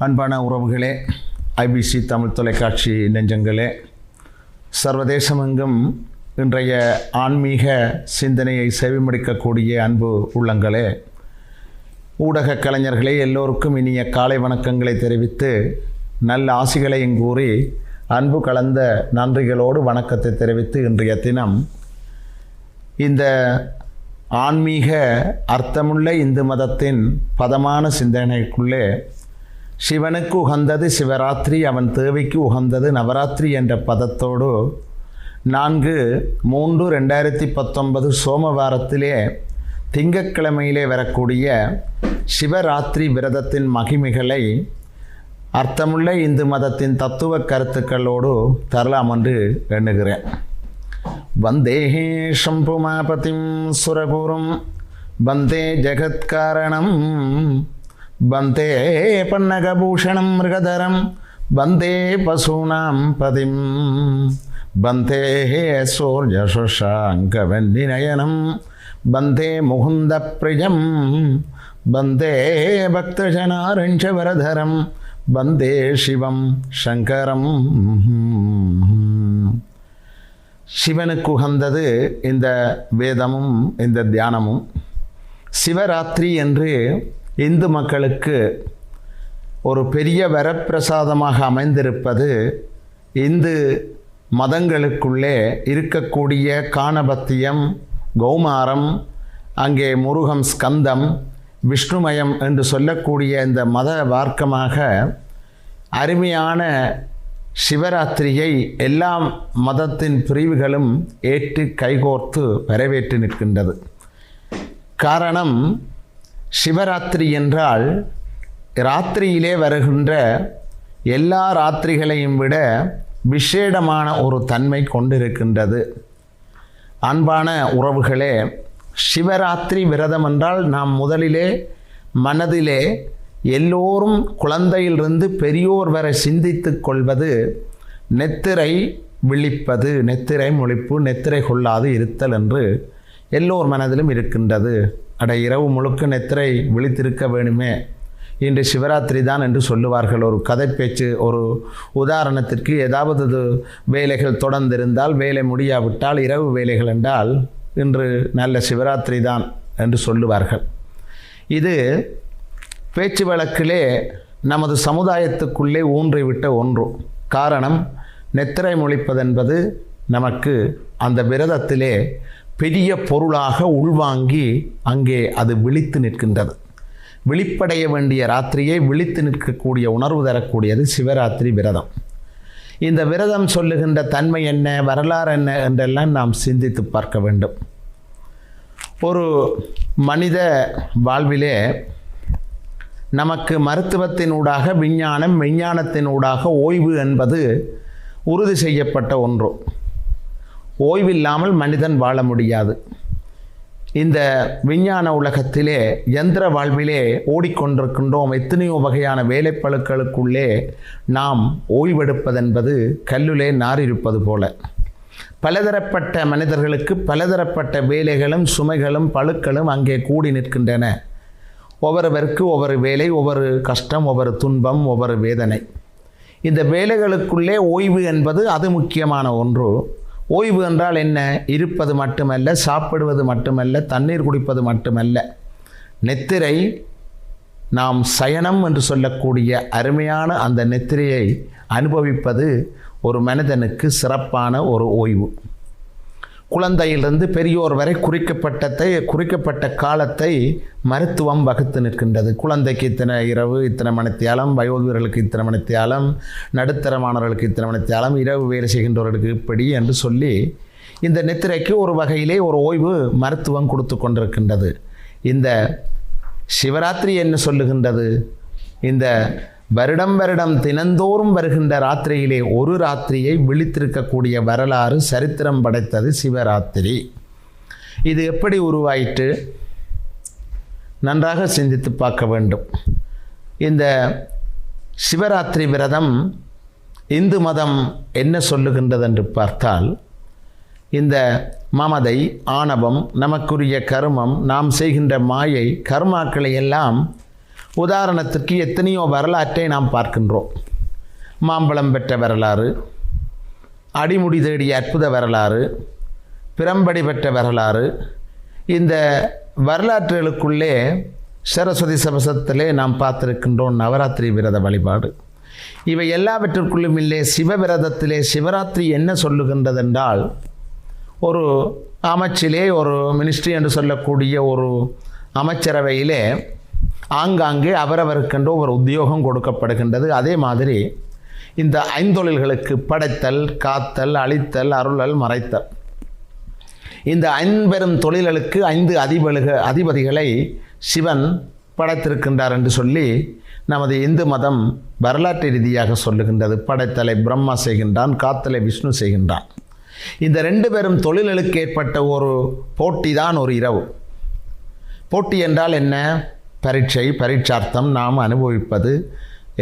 அன்பான உறவுகளே, ஐபிசி தமிழ் தொலைக்காட்சி நெஞ்சங்களே, சர்வதேசமெங்கும் இன்றைய ஆன்மீக சிந்தனையை செவிமடுக்கக்கூடிய அன்பு உள்ளங்களே, ஊடக கலைஞர்களே, எல்லோருக்கும் இனிய காலை வணக்கங்களை தெரிவித்து நல்ல ஆசிகளையும் கூறி அன்பு கலந்த நன்றிகளோடு வணக்கத்தை தெரிவித்து இன்றைய தினம் இந்த ஆன்மீக அர்த்தமுள்ள இந்து மதத்தின் பதமான சிந்தனைக்குள்ளே சிவனுக்கு உகந்தது சிவராத்திரி, அவன் தேவிக்கு உகந்தது நவராத்திரி என்ற பதத்தோடு 4/3/2019 சோமவாரத்திலே திங்கட்கிழமையிலே வரக்கூடிய சிவராத்திரி விரதத்தின் மகிமைகளை அர்த்தமுள்ள இந்து மதத்தின் தத்துவ கருத்துக்களோடு தரலாம் என்று எண்ணுகிறேன். வந்தே சம்புமாபதிம் சுரகுரும் வந்தே ஜெகத்காரணம் வந்தே பன்னகபூஷணம் மிருகதரம் வந்தே பசூனாம் பதிம் வந்தே சூர்யசுஷாங்கவன்னிநயனம் வந்தே முகுந்த பிரியம் வந்தே பக்தஜனாரஞ்சவரதரம் வந்தே சிவம் சங்கரம். சிவனுக்கு உகந்தது இந்த வேதமும் இந்த தியானமும். சிவராத்திரி என்று இந்து மக்களுக்கு ஒரு பெரிய வரப்பிரசாதமாக அமைந்திருப்பது இந்து மதங்களுக்குள்ளே இருக்கக்கூடிய காணபத்தியம், கௌமாரம், அங்கே முருகம், ஸ்கந்தம், விஷ்ணுமயம் என்று சொல்லக்கூடிய இந்த மத வார்க்கமாக அருமையான சிவராத்திரியை எல்லா மதத்தின் பிரிவுகளும் ஏற்று கைகோர்த்து வரவேற்று நிற்கின்றது. காரணம், சிவராத்திரி என்றால் ராத்திரியிலே வருகின்ற எல்லா ராத்திரிகளையும் விட விசேடமான ஒரு தன்மை கொண்டிருக்கின்றது. அன்பான உறவுகளே, சிவராத்திரி விரதம் என்றால் நாம் முதலிலே மனதிலே எல்லோரும் குழந்தையிலிருந்து பெரியோர் வரை சிந்தித்து கொள்வது நெத்திரை விழிப்பது, நெத்திரை முழிப்பு, நெத்திரை கொள்ளாது இருத்தல் என்று எல்லோர் மனதிலும் இருக்கின்றது. இரவு முழுக்க நெத்திரை விழித்திருக்க வேணுமே, இன்று சிவராத்திரி தான் என்று சொல்லுவார்கள். ஒரு கதை பேச்சு, ஒரு உதாரணத்திற்கு ஏதாவது வேலைகள் தொடர்ந்திருந்தால், வேலை முடியாவிட்டால், இரவு வேலைகள் என்றால் இன்று நல்ல சிவராத்திரி தான் என்று சொல்லுவார்கள். இது பேச்சு வழக்கிலே நமது சமுதாயத்துக்குள்ளே ஊன்றிவிட்ட ஒன்று. காரணம், நெத்திரை முழிப்பதென்பது நமக்கு அந்த விரதத்திலே பெரிய பொருளாக உள்வாங்கி அங்கே அது விழித்து நிற்கின்றது. விழிப்படைய வேண்டிய ராத்திரியை விழித்து நிற்கக்கூடிய உணர்வு தரக்கூடியது சிவராத்திரி விரதம். இந்த விரதம் சொல்லுகின்ற தன்மை என்ன, வரலாறு என்ன என்றெல்லாம் நாம் சிந்தித்து பார்க்க வேண்டும். ஒரு மனித வாழ்விலே நமக்கு மருத்துவத்தினூடாக விஞ்ஞானம், விஞ்ஞானத்தினூடாக ஓய்வு என்பது உறுதி செய்யப்பட்ட ஒன்று. ஓய்வில்லாமல் மனிதன் வாழ முடியாது. இந்த விஞ்ஞான உலகத்திலே யந்திர வாழ்விலே ஓடிக்கொண்டிருக்கின்றோம். எத்தனையோ வகையான வேலைப்பளுக்களுக்குள்ளே நாம் ஓய்வெடுப்பதென்பது கல்லுலே நாரிருப்பது போல. பலதரப்பட்ட மனிதர்களுக்கு பலதரப்பட்ட வேலைகளும் சுமைகளும் பளுக்களும் அங்கே கூடி நிற்கின்றன. ஒவ்வொருவருக்கு ஒவ்வொரு வேலை, ஒவ்வொரு கஷ்டம், ஒவ்வொரு துன்பம், ஒவ்வொரு வேதனை. இந்த வேலைகளுக்குள்ளே ஓய்வு என்பது அது முக்கியமான ஒன்று. ஓய்வு என்றால் என்ன? இருப்பது மட்டுமல்ல, சாப்பிடுவது மட்டுமல்ல, தண்ணீர் குடிப்பது மட்டுமல்ல. நெத்திரை, நாம் சயனம் என்று சொல்லக்கூடிய அருமையான அந்த நெத்திரையை அனுபவிப்பது ஒரு மனிதனுக்கு சிறப்பான ஒரு ஓய்வு. குழந்தையிலிருந்து பெரியோர் வரை குறிக்கப்பட்ட காலத்தை மருத்துவம் வகுத்து நிற்கின்றது. குழந்தைக்கு இத்தனை இரவு, இத்தனை மணித்தியாலம், வயோதிகர்களுக்கு இத்தனை மணித்தியாலம், நடுத்தரமானவர்களுக்கு இத்தனை மணித்தியாலம், இரவு வேலை செய்கின்றவர்களுக்கு இப்படி என்று சொல்லி இந்த நெத்திரைக்கு ஒரு வகையிலே ஒரு ஓய்வு மருத்துவம் கொடுத்து கொண்டிருக்கின்றது. இந்த சிவராத்திரி என்ன சொல்லுகின்றது? இந்த வருடம் தினந்தோறும் வருகின்ற ராத்திரியிலே ஒரு ராத்திரியை விழித்திருக்கக்கூடிய வரலாறு, சரித்திரம் படைத்தது சிவராத்திரி. இது எப்படி உருவாயிற்று? நன்றாக சிந்தித்து பார்க்க வேண்டும். இந்த சிவராத்திரி விரதம் இந்து மதம் என்ன சொல்லுகின்றது என்று பார்த்தால், இந்த மமதை, ஆணவம், நமக்குரிய கர்மம், நாம் செய்கின்ற மாயை, கர்மாக்களை எல்லாம் உதாரணத்திற்கு எத்தனையோ வரலாற்றை நாம் பார்க்கின்றோம். மாம்பழம் பெற்ற வரலாறு, அடிமுடி தேடிய அற்புத வரலாறு, பிரம்படி பெற்ற வரலாறு. இந்த வரலாற்றுகளுக்குள்ளே சரஸ்வதி சபசத்திலே நாம் பார்த்திருக்கின்றோம் நவராத்திரி விரத வழிபாடு. இவை எல்லாவற்றிற்குள்ளும் இல்லை சிவவிரதத்திலே சிவராத்திரி என்ன சொல்லுகின்றதென்றால், ஒரு அமைச்சிலே ஒரு மினிஸ்ட்ரி என்று சொல்லக்கூடிய ஒரு அமைச்சரவையிலே ஆங்காங்கே அவரவருக்கென்ற ஒரு உத்தியோகம் கொடுக்கப்படுகின்றது. அதே மாதிரி இந்த ஐந்தொழில்களுக்கு படைத்தல், காத்தல், அழித்தல், அருளல், மறைத்தல், இந்த ஐம்பெரும் தொழில்களுக்கு 5 அதிபதிகளை சிவன் படைத்திருக்கின்றார் என்று சொல்லி நமது இந்து மதம் வரலாற்று ரீதியாக சொல்லுகின்றது. படைத்தலை பிரம்மா செய்கின்றான், காத்தலை விஷ்ணு செய்கின்றான். இந்த 2 பேரும் தொழில்களுக்கு ஏற்பட்ட ஒரு போட்டி தான் ஒரு இரவு. போட்டி என்றால் என்ன? பரீட்சை, பரீட்சார்த்தம், நாம் அனுபவிப்பது,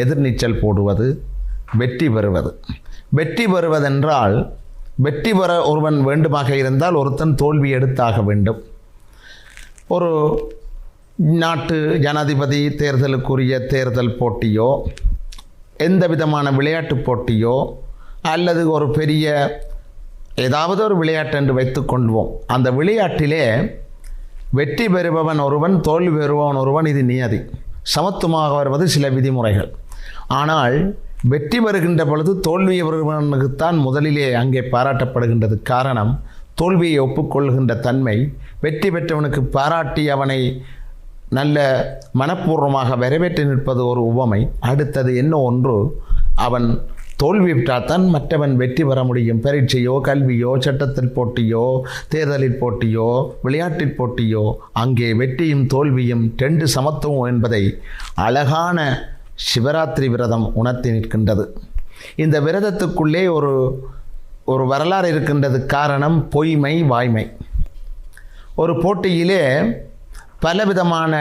எதிர்நீச்சல் போடுவது, வெற்றி பெறுவது. வெற்றி பெறுவதென்றால் வெற்றி பெற ஒருவன் வேண்டுமாக இருந்தால் ஒருத்தன் தோல்வி எடுத்தாக வேண்டும். ஒரு நாட்டு ஜனாதிபதி தேர்தலுக்குரிய தேர்தல் போட்டியோ, எந்த விதமான விளையாட்டு போட்டியோ, அல்லது ஒரு பெரிய ஏதாவது ஒரு விளையாட்டு என்று வைத்துக்கொள்வோம். அந்த விளையாட்டிலே வெற்றி பெறுபவன் ஒருவன், தோல்வி பெறுபவன் ஒருவன். இது நியதி. சமத்துவமாக வருவது சில விதிமுறைகள். ஆனால் வெற்றி பெறுகின்ற பொழுது தோல்வியை பெறுபவனுக்குத்தான் முதலிலே அங்கே பாராட்டப்படுகின்றது. காரணம், தோல்வியை ஒப்புக்கொள்கின்ற தன்மை. வெற்றி பெற்றவனுக்கு பாராட்டி அவனை நல்ல மனப்பூர்வமாக வரவேற்று நிற்பது ஒரு உவமை. அடுத்தது என்ன ஒன்று, அவன் தோல்வி விட்டால்தான் மற்றவன் வெற்றி பெற முடியும். பரீட்சையோ, கல்வியோ, சட்டத்தில் போட்டியோ, தேர்தலில் போட்டியோ, விளையாட்டில் போட்டியோ, அங்கே வெற்றியும் தோல்வியும் 2 சமத்துவம் என்பதை அழகான சிவராத்திரி விரதம் உணர்த்தி நிற்கின்றது. இந்த விரதத்துக்குள்ளே ஒரு வரலாறு இருக்கின்றது. காரணம், பொய்மை, வாய்மை. ஒரு போட்டியிலே பலவிதமான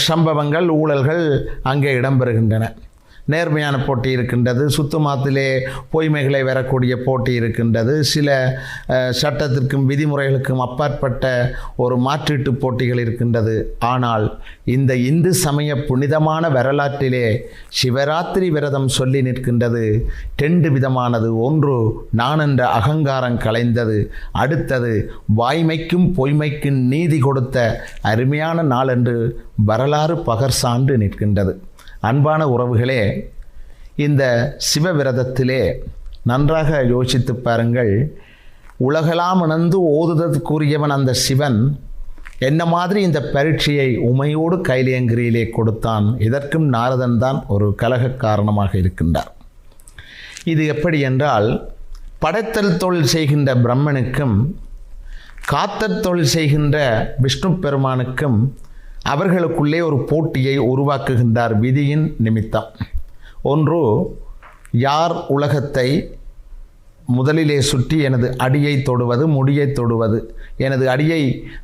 சம்பவங்கள், ஊழல்கள் அங்கே இடம்பெறுகின்றன. நேர்மையான போட்டி இருக்கின்றது, சுத்தமாத்திலே பொய்மைகளை வரக்கூடிய போட்டி இருக்கின்றது, சில சட்டத்திற்கும் விதிமுறைகளுக்கும் அப்பாற்பட்ட ஒரு மாற்றீட்டு போட்டிகள் இருக்கின்றது. ஆனால் இந்த இந்து சமய புனிதமான வரலாற்றிலே சிவராத்திரி விரதம் சொல்லி நிற்கின்றது 2 விதமானது. ஒன்று, நான் என்ற அகங்காரம் கலைந்தது. அடுத்தது, வாய்மைக்கும் பொய்மைக்கும் நீதி கொடுத்த அருமையான நாள் என்று வரலாறு பகர்சான்று நிற்கின்றது. அன்பான உறவுகளே, இந்த சிவவிரதத்திலே நன்றாக யோசித்து பாருங்கள். உலகெல்லாம் இணந்து ஓதுதற்குரியவன் அந்த சிவன் என்ன மாதிரி இந்த பரீட்சையை உமையோடு கைலேங்கிரியிலே கொடுத்தான். இதற்கும் நாரதன் தான் ஒரு கலக காரணமாக இருக்கின்றார். இது எப்படி என்றால், படைத்தல் தொழில் செய்கின்ற பிரம்மனுக்கும் காத்தல் தொழில் செய்கின்ற விஷ்ணு பெருமானுக்கும் அவர்களுக்குள்ளே ஒரு போட்டியை உருவாக்குகின்றார் விதியின் நிமித்தம். ஒன்று, யார் உலகத்தை முதலிலே சுற்றி எனது அடியை தொடுவது, முடியை தொடுவது. எனது அடியை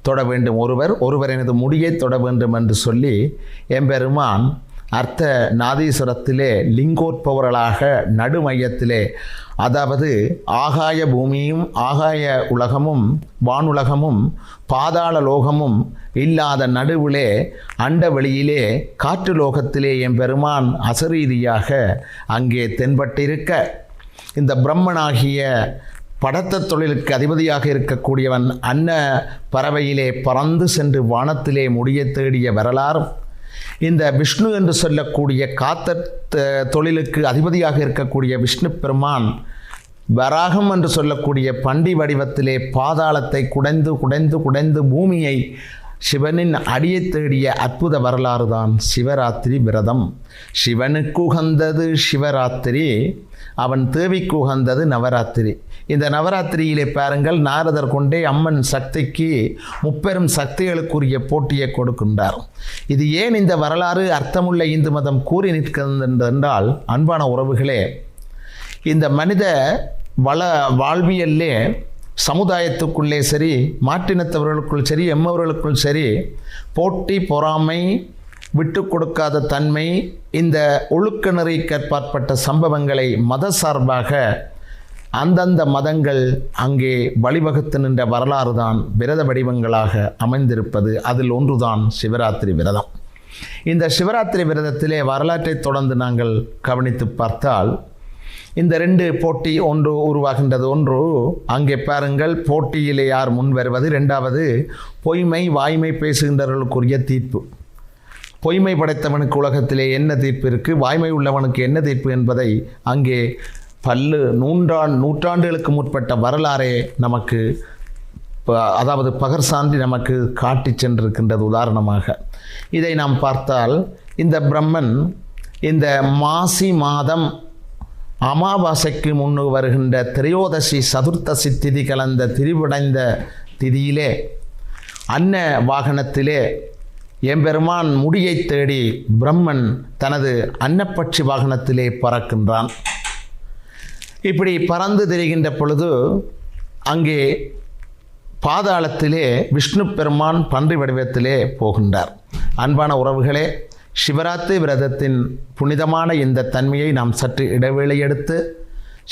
தொட வேண்டும் ஒருவர் எனது முடியை தொட வேண்டும் என்று சொல்லி எம்பெருமான் அர்த்த நாதீஸ்வரத்திலே லிங்கோற்பவர்களாக நடுமையத்திலே, அதாவது ஆகாய பூமியும் ஆகாய உலகமும் வானுலகமும் பாதாள லோகமும் இல்லாத நடுவிலே அண்டவெளியிலே காற்று லோகத்திலே எம்பெருமான் அசரீதியாக அங்கே தென்பட்டிருக்க, இந்த பிரம்மனாகிய படைத்த தொழிலுக்கு அதிபதியாக இருக்கக்கூடியவன் அன்ன பறவையிலே பறந்து சென்று வானத்திலே முடிய தேடிய வரலாறும், இந்த விஷ்ணு என்று சொல்லக்கூடிய காத்த தொழிலுக்கு அதிபதியாக இருக்கக்கூடிய விஷ்ணு பெருமான் வராகம் என்று சொல்லக்கூடிய பண்டி வடிவத்திலே பாதாளத்தை குடைந்து குடைந்து குடைந்து பூமியை சிவனின் அடியை தேடிய அற்புத வரலாறு தான் சிவராத்திரி விரதம். சிவனுக்கு உகந்தது சிவராத்திரி, அவன் தேவிக்கு உகந்தது நவராத்திரி. இந்த நவராத்திரியிலே பாருங்கள், நாரதர் கொண்டே அம்மன் சக்திக்கு முப்பெரும் சக்திகளுக்குரிய போட்டியை கொடுக்கின்றார். இது ஏன் இந்த வரலாறு அர்த்தமுள்ள இந்து மதம் கூறி நிற்கிறது என்றால், அன்பான உறவுகளே, இந்த மனித வாழ்வியல்லே சமுதாயத்துக்குள்ளே சரி, மாற்றினத்தவர்களுக்குள் சரி, எம்மவர்களுக்குள் சரி, போட்டி, பொறாமை, விட்டு கொடுக்காத தன்மை, இந்த ஒழுக்க நெறிக்கற்பாற்பட்ட சம்பவங்களை மத சார்பாக அந்தந்த மதங்கள் அங்கே வழிவகுத்து நின்ற வரலாறு தான் விரத வடிவங்களாக அமைந்திருப்பது. அதில் ஒன்றுதான் சிவராத்திரி விரதம். இந்த சிவராத்திரி விரதத்திலே வரலாற்றை தொடர்ந்து நாங்கள் கவனித்து பார்த்தால் இந்த 2 போட்டி ஒன்று உருவாகின்றது. ஒன்று, அங்கே பாருங்கள், போட்டியிலே யார் முன் வருவது. 2வது, பொய்மை வாய்மை பேசுகின்றவர்களுக்குரிய தீர்ப்பு. பொய்மை படைத்தவனுக்கு உலகத்திலே என்ன தீர்ப்பு இருக்குது, வாய்மை உள்ளவனுக்கு என்ன தீர்ப்பு என்பதை அங்கே நூற்றாண்டுகளுக்கு முற்பட்ட வரலாறே நமக்கு, அதாவது பகர்சான்றி நமக்கு காட்டி சென்றிருக்கின்றது. உதாரணமாக இதை நாம் பார்த்தால், இந்த பிரம்மன் இந்த மாசி மாதம் அமாவாசைக்கு முன்னு வருகின்ற திரையோதசி சதுர்த்தசி திதி கலந்த திரிவடைந்த திதியிலே அன்ன வாகனத்திலே எம்பெருமான் முடியை தேடி பிரம்மன் தனது அன்னப்பட்சி வாகனத்திலே பறக்கின்றான். இப்படி பறந்து திரிகின்ற பொழுது அங்கே பாதாளத்திலே விஷ்ணு பெருமான் பன்றி வடிவத்திலே போகின்றார். அன்பான உறவுகளே, சிவராத்திரி விரதத்தின் புனிதமான இந்த தன்மையை நாம் சற்று இடைவேளை எடுத்து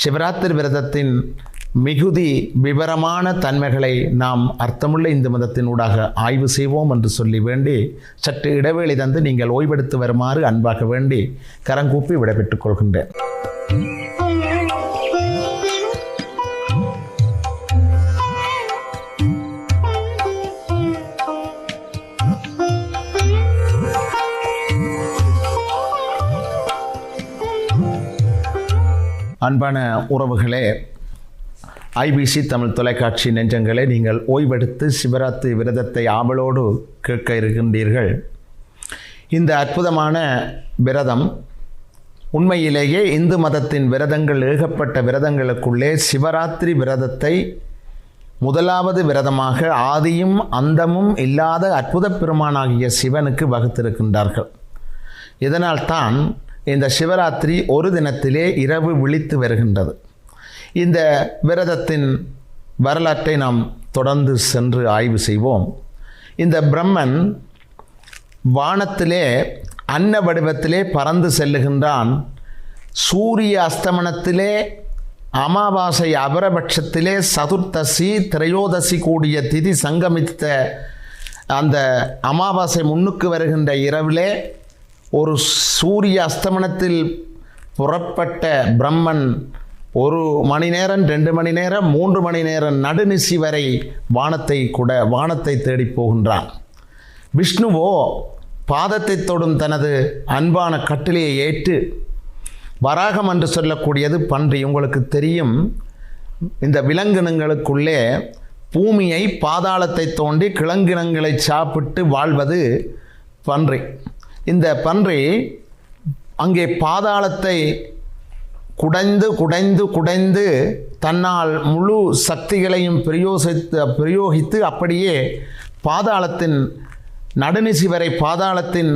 சிவராத்திரி விரதத்தின் மிகுதி விவரமான தன்மைகளை நாம் அர்த்தமுள்ள இந்து மதத்தின் ஊடாக ஆய்வு செய்வோம் என்று சொல்லி வேண்டி சற்று இடைவேளை தந்து நீங்கள் ஓய்வெடுத்து வருமாறு அன்பாக வேண்டி கரங்கூப்பி விடைபெற்றுக் கொள்கின்றேன். அன்பான உறவுகளே, ஐபிசி தமிழ் தொலைக்காட்சி நெஞ்சங்களே, நீங்கள் ஓய்வெடுத்து சிவராத்திரி விரதத்தை ஆவலோடு கேட்க இருக்கின்றீர்கள். இந்த அற்புதமான விரதம் உண்மையிலேயே இந்து மதத்தின் விரதங்கள், ஏகப்பட்ட விரதங்களுக்குள்ளே சிவராத்திரி விரதத்தை முதலாவது விரதமாக ஆதியும் அந்தமும் இல்லாத அற்புத பெருமானாகிய சிவனுக்கு வகுத்திருக்கின்றார்கள். இதனால்தான் இந்த சிவராத்திரி ஒரு தினத்திலே இரவு விழித்து வருகின்றது. இந்த விரதத்தின் வரலாற்றை நாம் தொடர்ந்து சென்று ஆய்வு செய்வோம். இந்த பிரம்மன் வானத்திலே அன்ன வடிவத்திலே பறந்து செல்லுகின்றான். சூரிய அஸ்தமனத்திலே, அமாவாசை அபரபட்சத்திலே, சதுர்த்தசி திரையோதசி கூடிய திதி சங்கமித்த அந்த அமாவாசை முன்னுக்கு வருகின்ற இரவிலே ஒரு சூரிய அஸ்தமனத்தில் புறப்பட்ட பிரம்மன் 1 மணி நேரம், 2 மணி நேரம், 3 மணி நேரம் நடுநிசி வரை வானத்தை தேடி போகின்றான். விஷ்ணுவோ பாதத்தை தொடும் தனது அன்பான கட்டளையை ஏற்று வராகம் என்று சொல்லக்கூடியது பன்றி. உங்களுக்கு தெரியும், இந்த விலங்கினங்களுக்குள்ளே பூமியை பாதாளத்தை தோண்டி கிழங்கினங்களை சாப்பிட்டு வாழ்வது பன்றி. இந்த பன்றி அங்கே பாதாளத்தை குடைந்து தன்னால் முழு சக்திகளையும் பிரயோகித்து அப்படியே பாதாளத்தின் நடுநிசி வரை, பாதாளத்தின்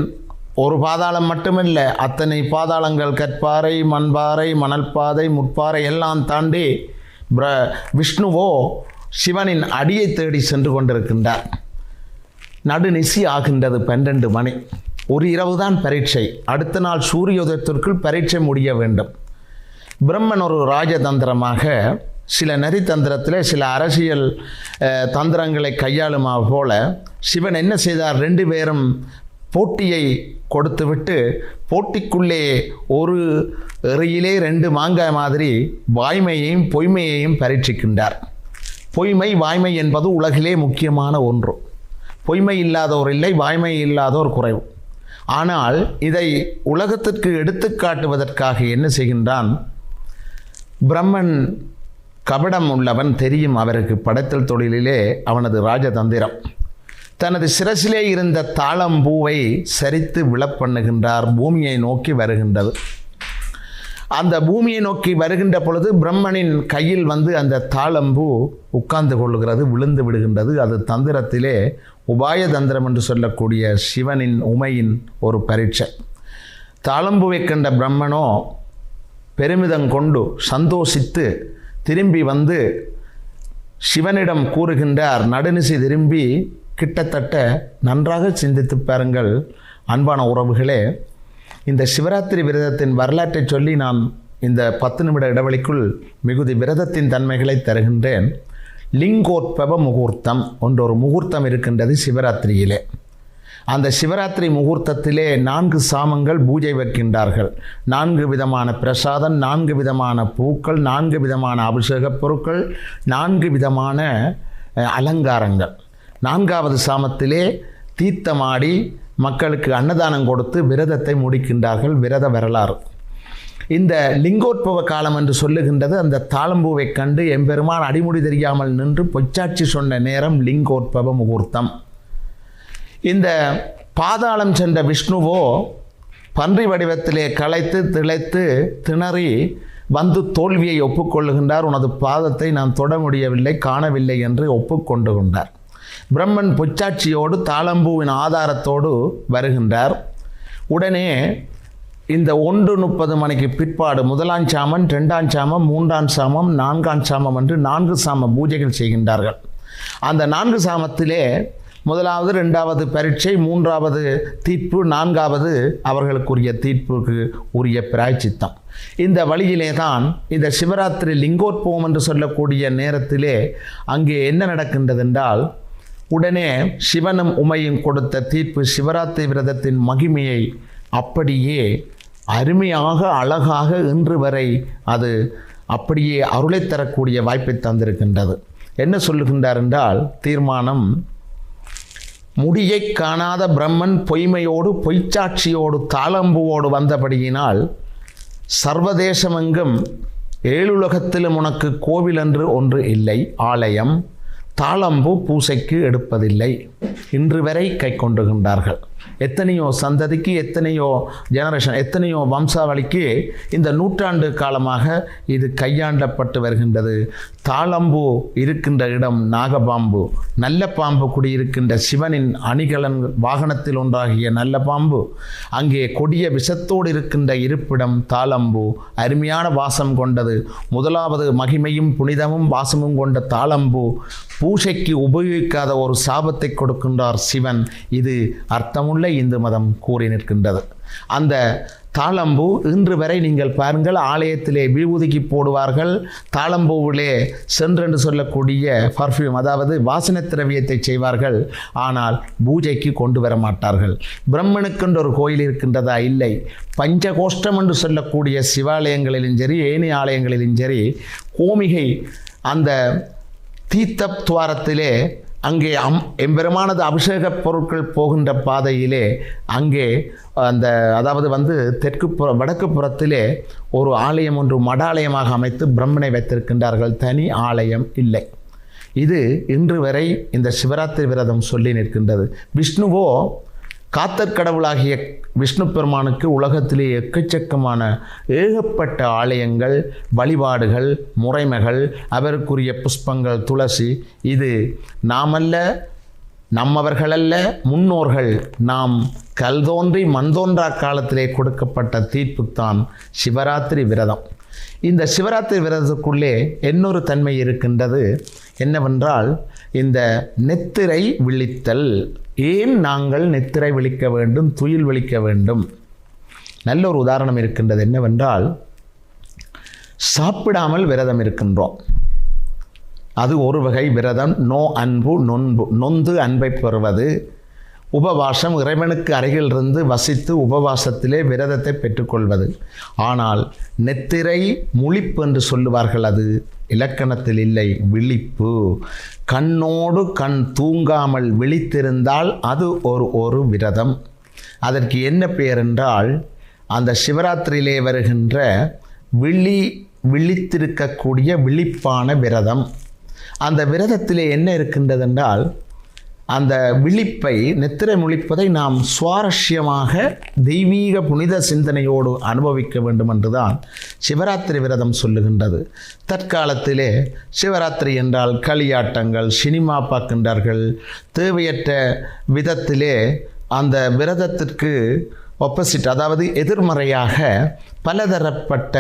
ஒரு பாதாளம் மட்டுமில்லை, அத்தனை பாதாளங்கள், கற்பாறை, மண்பாறை, மணல் பாதை, முற்பாறை எல்லாம் தாண்டி விஷ்ணுவோ சிவனின் அடியை தேடி சென்று கொண்டிருக்கின்றார். நடுநிசி ஆகின்றது, 12 மணி. ஒரு இரவு தான் பரீட்சை. அடுத்த நாள் சூரியோதயத்திற்குள் பரீட்சை முடிய வேண்டும். பிரம்மன் ஒரு ராஜதந்திரமாக, சில நெறித்தந்திரத்தில் சில அரசியல் தந்திரங்களை கையாளுமா போல சிவன் என்ன செய்தார், 2 பேரும் போட்டியை கொடுத்துவிட்டு போட்டிக்குள்ளே ஒரு எறியிலே 2 மாங்காய் மாதிரி வாய்மையையும் பொய்மையையும் பரீட்சிக்கின்றார். பொய்மை வாய்மை என்பது உலகிலே முக்கியமான ஒன்று. பொய்மை இல்லாதோர் இல்லை, வாய்மை இல்லாதோர் குறைவு. ஆனால் இதை உலகத்திற்கு எடுத்துக்காட்டுவதற்காக என்ன செய்கின்றான், பிரம்மன் கபடம் உள்ளவன் தெரியும் அவருக்கு. படைத்தல் தொழிலிலே அவனது ராஜதந்திரம். தனது சிரசிலே இருந்த தாளம்பூவை சரித்து விழப்பண்ணுகின்றார். பூமியை நோக்கி வருகின்றது. அந்த பூமியை நோக்கி வருகின்ற பொழுது பிரம்மனின் கையில் அந்த தாளம்பூ உட்கார்ந்து கொள்ளுகிறது, விழுந்து விடுகின்றது. அது தந்திரத்திலே உபாய தந்திரம் என்று சொல்லக்கூடிய சிவனின் உமையின் ஒரு பரீட்சை. தாளம்பூவை கண்ட பிரம்மனோ பெருமிதம் கொண்டு சந்தோஷித்து திரும்பி சிவனிடம் கூறுகின்றார். நடுநிசி திரும்பி கிட்டத்தட்ட நன்றாக சிந்தித்து பாருங்கள் அன்பான உறவுகளே. இந்த சிவராத்திரி விரதத்தின் வரலாற்றை சொல்லி நான் இந்த 10 நிமிட இடைவெளிக்குள் மிகுதி விரதத்தின் தன்மைகளை தருகின்றேன். லிங்கோத்பவ முகூர்த்தம் ஒன்று, ஒரு முகூர்த்தம் இருக்கின்றது சிவராத்திரியிலே. அந்த சிவராத்திரி முகூர்த்தத்திலே 4 சாமங்கள் பூஜை வைக்கின்றார்கள். 4 விதமான பிரசாதம், 4 விதமான பூக்கள், 4 விதமான அபிஷேகப் பொருட்கள், 4 விதமான அலங்காரங்கள். 4வது சாமத்திலே தீர்த்தமாடி மக்களுக்கு அன்னதானம் கொடுத்து விரதத்தை முடிக்கின்றார்கள். விரத வரலாறு. இந்த லிங்கோத்பவ காலம் என்று சொல்லுகின்றது. அந்த தாளம்பூவை கண்டு எம்பெருமான் அடிமுடி தெரியாமல் நின்று பொச்சாட்சி சொன்ன நேரம் லிங்கோத்பவ முகூர்த்தம். இந்த பாதாளம் சென்ற விஷ்ணுவோ பன்றி வடிவத்திலே களைத்து திளைத்து திணறி வந்து தோல்வியை ஒப்புக்கொள்ளுகின்றார். உனது பாதத்தை நான் தொட முடியவில்லை, காணவில்லை என்று ஒப்புக்கொண்டுகின்றார். பிரம்மன் பொச்சாட்சியோடு தாளம்பூவின் ஆதாரத்தோடு வருகின்றார். உடனே இந்த 1:30 மணிக்கு பிற்பாடு 1ஆம் சாமம், 2ஆம் சாமம், 3ஆம் சாமம், 4ஆம் சாமம் என்று 4 சாம பூஜைகள் செய்கின்றார்கள். அந்த 4 சாமத்திலே 1வது 2வது பரீட்சை, 3வது தீர்ப்பு, 4வது அவர்களுக்குரிய தீர்ப்புக்கு உரிய பிராயச்சித்தம். இந்த வழியிலே தான் இந்த சிவராத்திரி லிங்கோத்பவம் என்று சொல்லக்கூடிய நேரத்திலே அங்கே என்ன நடக்கின்றது என்றால், உடனே சிவனும் உமையும் கொடுத்த தீர்ப்பு சிவராத்திரி விரதத்தின் மகிமையை அப்படியே அருமையாக அழகாக இன்று வரை அது அப்படியே அருளை தரக்கூடிய வாய்ப்பை தந்திருக்கின்றது. என்ன சொல்லுகின்றார் என்றால், தீர்மானம்: முடியை காணாத பிரம்மன் பொய்மையோடு பொய்ச்சாட்சியோடு தாளம்பூவோடு வந்தபடியினால் சர்வதேசமெங்கும் 7 உலகத்திலும் உனக்கு கோவில் என்று ஒன்று இல்லை, ஆலயம் தாளம்பூ பூசைக்கு எடுப்பதில்லை. இன்று வரை கை கொண்டுகின்றார்கள். எத்தனையோ சந்ததிக்கு, எத்தனையோ ஜெனரேஷன், எத்தனையோ வம்சாவளிக்கு இந்த நூற்றாண்டு காலமாக இது கையாண்டப்பட்டு வருகின்றது. தாளம்பூ இருக்கின்ற இடம் நாகபாம்பு, நல்ல பாம்பு குடியிருக்கின்ற சிவனின் அணிகலன் வாகனத்தில் ஒன்றாகிய நல்ல பாம்பு, அங்கே கொடிய விஷத்தோடு இருக்கின்ற இருப்பிடம் தாளம்பூ. அருமையான வாசம் கொண்டது. 1வது மகிமையும் புனிதமும் வாசமும் கொண்ட தாளம்பூ பூசைக்கு உபயோகிக்காத ஒரு சாபத்தை கொடுக்கின்றார் சிவன். இது அர்த்தமுள்ள இந்து மதம் கூறி நிற்கின்றது. அந்த தாளம்பூ இன்று வரை நீங்கள் பாருங்கள், ஆலயத்திலே விபூதிக்கு போடுவார்கள். தாளம்பூவிலே சென்றென்று சொல்லக்கூடிய பர்ஃப்யூம், அதாவது வாசனை திரவியத்தை செய்வார்கள். ஆனால் பூஜைக்கு கொண்டு வர மாட்டார்கள். பிரம்மனுக்கென்று ஒரு கோயில் இருக்கின்றதா? இல்லை. பஞ்சகோஷ்டம் என்று சொல்லக்கூடிய சிவாலயங்களிலும் சரி, ஏனைய ஆலயங்களிலும் சரி, கோமிகை அந்த தீர்த்தத்வாரத்திலே அங்கே எம்பெருமானது அபிஷேகப் பொருட்கள் போகின்ற பாதையிலே அங்கே அந்த அதாவது வடக்கு புறத்திலே ஒரு ஆலயம் ஒன்று மடாலயமாக அமைத்து பிரம்மனை வைத்திருக்கின்றார்கள். தனி ஆலயம் இல்லை. இது இன்று வரை இந்த சிவராத்திரி விரதம் சொல்லி நிற்கின்றது. விஷ்ணுவோ காத்தற் கடவுளாகிய விஷ்ணு பெருமானுக்கு உலகத்திலே எக்கச்சக்கமான ஏகப்பட்ட ஆலயங்கள், வழிபாடுகள், முறைமைகள், அவருக்குரிய புஷ்பங்கள், துளசி. இது நாமல்ல, நம்மவர்களல்ல, முன்னோர்கள் நாம் கல்தோன்றி மண்தோன்றா காலத்திலே கொடுக்கப்பட்ட தீர்ப்புத்தான் சிவராத்திரி விரதம். இந்த சிவராத்திரி விரதத்துக்குள்ளே இன்னொரு தன்மை இருக்கின்றது. என்னவென்றால், இந்த நெத்திரை விழித்தல். ஏன் நாங்கள் நெத்திரை விழிக்க வேண்டும், துயில் விழிக்க வேண்டும்? நல்ல ஒரு உதாரணம் இருக்கின்றது. என்னவென்றால், சாப்பிடாமல் விரதம் இருக்கின்றோம். அது ஒரு வகை விரதம். அன்பு நொந்து அன்பை பெறுவது. உபவாசம், இறைவனுக்கு அருகிலிருந்து வசித்து உபவாசத்திலே விரதத்தை பெற்றுக்கொள்வது. ஆனால் நெத்திரை முழிப்பு என்று சொல்லுவார்கள். அது இலக்கணத்தில் இல்லை, விழிப்பு. கண்ணோடு கண் தூங்காமல் விழித்திருந்தால் அது ஒரு விரதம். அதற்கு என்ன பெயர் என்றால், அந்த சிவராத்திரியிலே வருகின்ற விழித்திருக்கக்கூடிய விழிப்பான விரதம். அந்த விரதத்திலே என்ன இருக்கின்றது என்றால், அந்த விழிப்பை, நெத்திரை முழிப்பதை நாம் சுவாரஸ்யமாக தெய்வீக புனித சிந்தனையோடு அனுபவிக்க வேண்டும் என்றுதான் சிவராத்திரி விரதம் சொல்லுகின்றது. தற்காலத்திலே சிவராத்திரி என்றால் களியாட்டங்கள், சினிமா பார்க்கின்றார்கள். தேவையற்ற விதத்திலே அந்த விரதத்திற்கு ஆப்போசிட், அதாவது எதிர்மறையாக பலதரப்பட்ட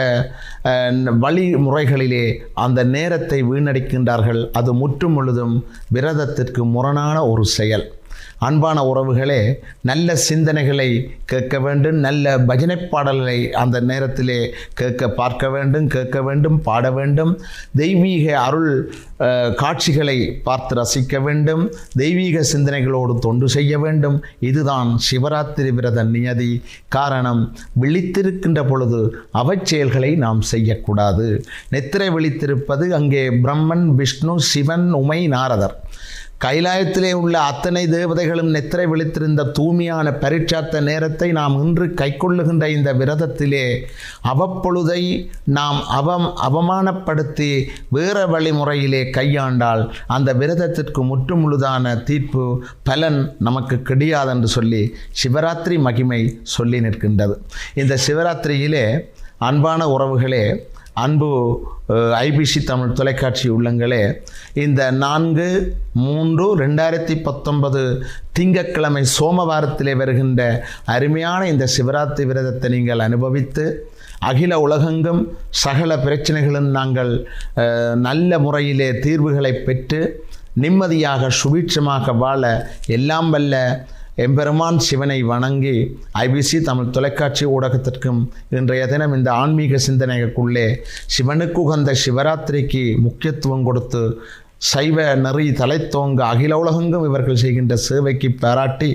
வழிமுறைகளிலே அந்த நேரத்தை வீணடிக்கின்றார்கள். அது முற்றும் முழுதும் விரதத்திற்கு முரணான ஒரு செயல். அன்பான உறவுகளே, நல்ல சிந்தனைகளை கேட்க வேண்டும், நல்ல பஜனை பாடல்களை அந்த நேரத்திலே பார்க்க வேண்டும், பாட வேண்டும், தெய்வீக அருள் காட்சிகளை பார்த்து ரசிக்க வேண்டும், தெய்வீக சிந்தனைகளோடு தொண்டு செய்ய வேண்டும். இதுதான் சிவராத்திரி விரத நியதி. காரணம், விழித்திருக்கின்ற பொழுது அவச்செயல்களை நாம் செய்யக்கூடாது. நித்திரை விழித்திருப்பது அங்கே பிரம்மன், விஷ்ணு, சிவன், உமை, நாரதர், கைலாயத்திலே உள்ள அத்தனை தேவதைகளும் நித்திரை விழித்திருந்த தூய்மையான பரிட்சாத்த நேரத்தை நாம் இன்று கைக்கொள்ளுகின்ற இந்த விரதத்திலே அவ்வப்பொழுதை நாம் அவமானப்படுத்தி வேறு வழிமுறையிலே கையாண்டால் அந்த விரதத்திற்கு முற்றுமுழுதான தீர்ப்பு பலன் நமக்கு கிடையாதென்று சொல்லி சிவராத்திரி மகிமை சொல்லி நிற்கின்றது. இந்த சிவராத்திரியிலே அன்பான உறவுகளே, அன்பு ஐபிசி தமிழ் தொலைக்காட்சி உள்ளங்களே, இந்த 4/3/2019 திங்கட்கிழமை சோமவாரத்திலே வருகின்ற அருமையான இந்த சிவராத்திரி விரதத்தை நீங்கள் அனுபவித்து அகில உலகெங்கும் சகல பிரச்சனைகளும் நாங்கள் நல்ல முறையிலே தீர்வுகளை பெற்று நிம்மதியாக சுபீட்சமாக வாழ எல்லாம் வல்ல எம்பெருமான் சிவனை வணங்கி ஐபிசி தமிழ் தொலைக்காட்சி ஊடகத்திற்கும் இன்றைய தினம் இந்த ஆன்மீக சிந்தனைக்குள்ளே சிவனுக்கு உகந்த சிவராத்திரிக்கு முக்கியத்துவம் கொடுத்து சைவ நெறி தலைத்தோங்க அகில உலகெங்கும் இவர்கள் செய்கின்ற சேவைக்கு பாராட்டி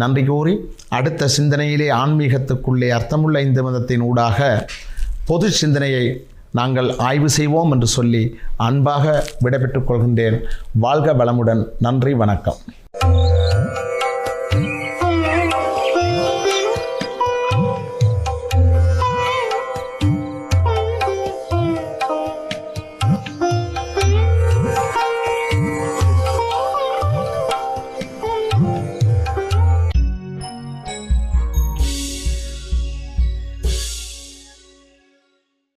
நன்றி கூறி அடுத்த சிந்தனையிலே ஆன்மீகத்துக்குள்ளே அர்த்தமுள்ள இந்த மதத்தின் ஊடாக பொது சிந்தனையை நாங்கள் ஆய்வு செய்வோம் என்று சொல்லி அன்பாக விடைபெற்றுக் கொள்கின்றேன். வாழ்க வளமுடன். நன்றி, வணக்கம்.